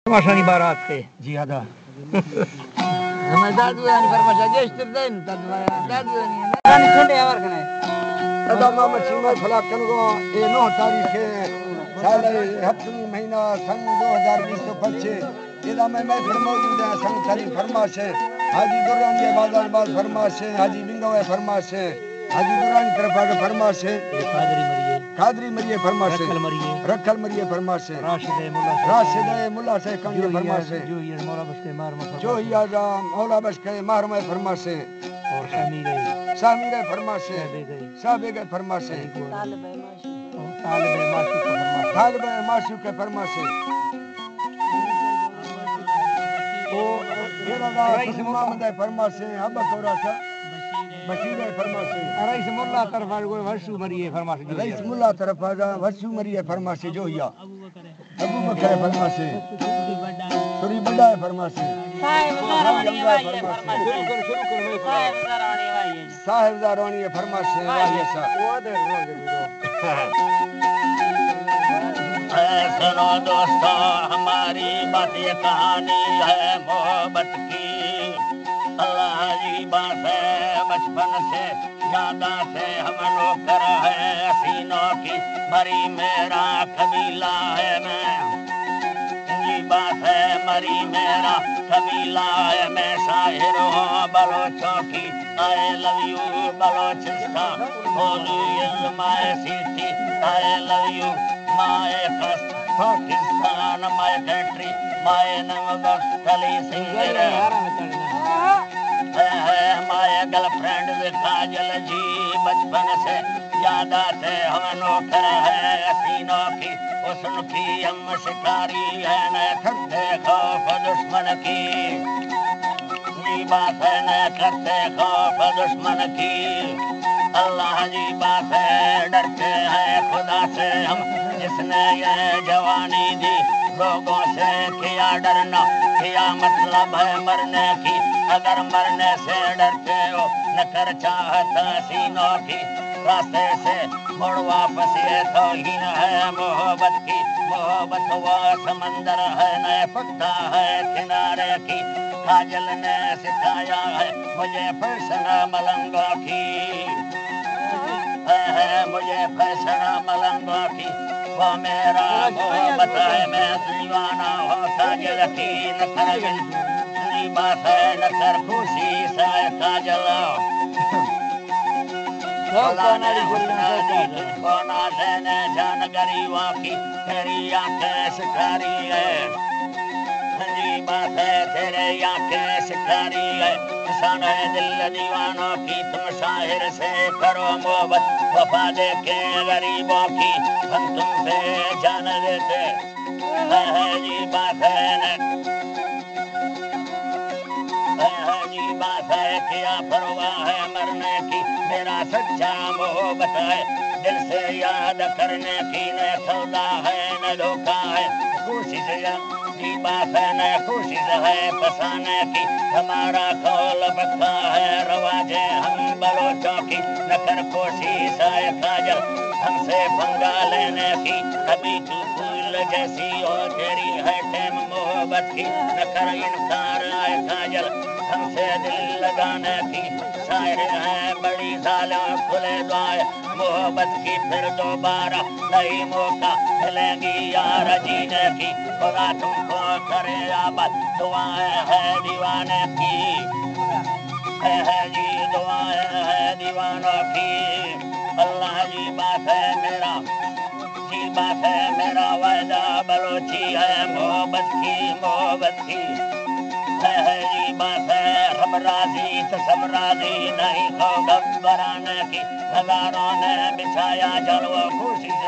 فرماشانی بارات کے جی ادا ہمیں دادو یعنی فرماشا جیشتر دین دادو یعنی رانی چھنڈے آور کھنے ادا محمد شیمہ فلاک کنگو اے 9 تاریخ سال ہفتمی مہینہ سن 2025 ادا میں محفل موجود ہیں سن تری فرماش ہے حاجی درانی بازار باز فرماش ہے حاجی بنگوے فرماش ہے حاجی درانی طرف آگے فرماش ہے قادری مریے فرماش ہے رکھل مریے فرماش ہے راشد ملا سے کنگے فرماش ہے جو یار مولا بشکے مہرمہ فرماش ہے اور سامیر فرماش ہے صاحب فرماش ہے طالب معشوق فرماش ہے رئیس محمد فرماش ہے ابا کوراشا بشیر فرماش ہے رئیس ملا طرف ورشو مریے فرماش رئیس ملا طرف ورشو مریے فرماش جو یا ابو بکر فرماش ہے سوری بڑا فرماش ہے صاحب دارانی فرماش ہے واہی سنو دوستو ہماری بات یہ کہانی ہے محبت کی اللہ کی بات ہے بچپن سے یاداں سے ہم نوکر ہے حسینوں کی مری میرا قبیلہ ہے میں بات ہے مری میرا قبیلہ ہے میں شاعر ہوں بلوچوں کی I love you Balochistan holy is my city I love you my Pakistan my country my name is Kali Singh my girlfriend کاجل جی بچپن سے یادات ہم نوکر ہے حسینوں کی حسن کی ہم شکاری ہے نہ کرتے خوف دشمن کی جی بات ہے نہ کرتے خوف دشمن کی اللہ جی بات ہے ڈرتے ہیں خدا سے ہم جس نے یہ جوانی دی لوگوں سے کیا ڈرنا کیا مطلب ہے مرنے کی اگر مرنے سے ڈرتے ہو نہ کر چاہتا سینوں کی راستے سے مڑ واپس یہ توہین ہے محبت کی محبت وہ سمندر ہے نہ پتا ہے کنارے کی کاجل نے سکھایا ہے مجھے فیشن ملنگوں کی مجھے فیشن ملنگوں کی وہ میرا محبت ہے میں دیوانہ ہوں کاجل کی نہ کر بات ہے نہ کر خوشی سے کاجل کونا لینے جان غریبوں کی تیری آنکھیں شکاری ہے جی بات ہے تیرے آنکھیں شکاری ہے کسان ہے دل دیوانوں کی تم شاعر سے کرو محبت وفا دے کے غریبوں کی ہم تم سے جان دیتے ہے جی بات ہے جی بات ہے کیا پرواہ ہے مرنے کی میرا سچا محبت ہے دل سے یاد کرنے کی نہ سودا ہے نہ دھوکا ہے کوشش جی بات ہے نہ کوشش ہے پسانے کی ہمارا کھول پکا ہے رواجے ہم بلوچوں کی نہ کر کوشش ہے کاجل ہم سے پنگا لینے کی ابھی تو پھول جیسی ہو تیری ہے ٹیم محبت کی نہ کر انکار ہے کاجل ہم سے دل لگانے کی شاعر ہیں بڑی ظالم کھلے دعائیں محبت کی پھر دوبارہ نئی موقع ملیں گی یار جینے کی خدا تم کو کرے آباد دعائیں ہے دیوانے کی ہے جی دعائیں ہے دیوانوں کی اللہ جی بات ہے میرا جی بات ہے میرا وعدہ بلوچی ہے محبت کی ہے جی بات ہے رب راضی تو سب راضی نہیں خوف گھبرانے کی ہزاروں نے بچھایا جلوہ خوشی سے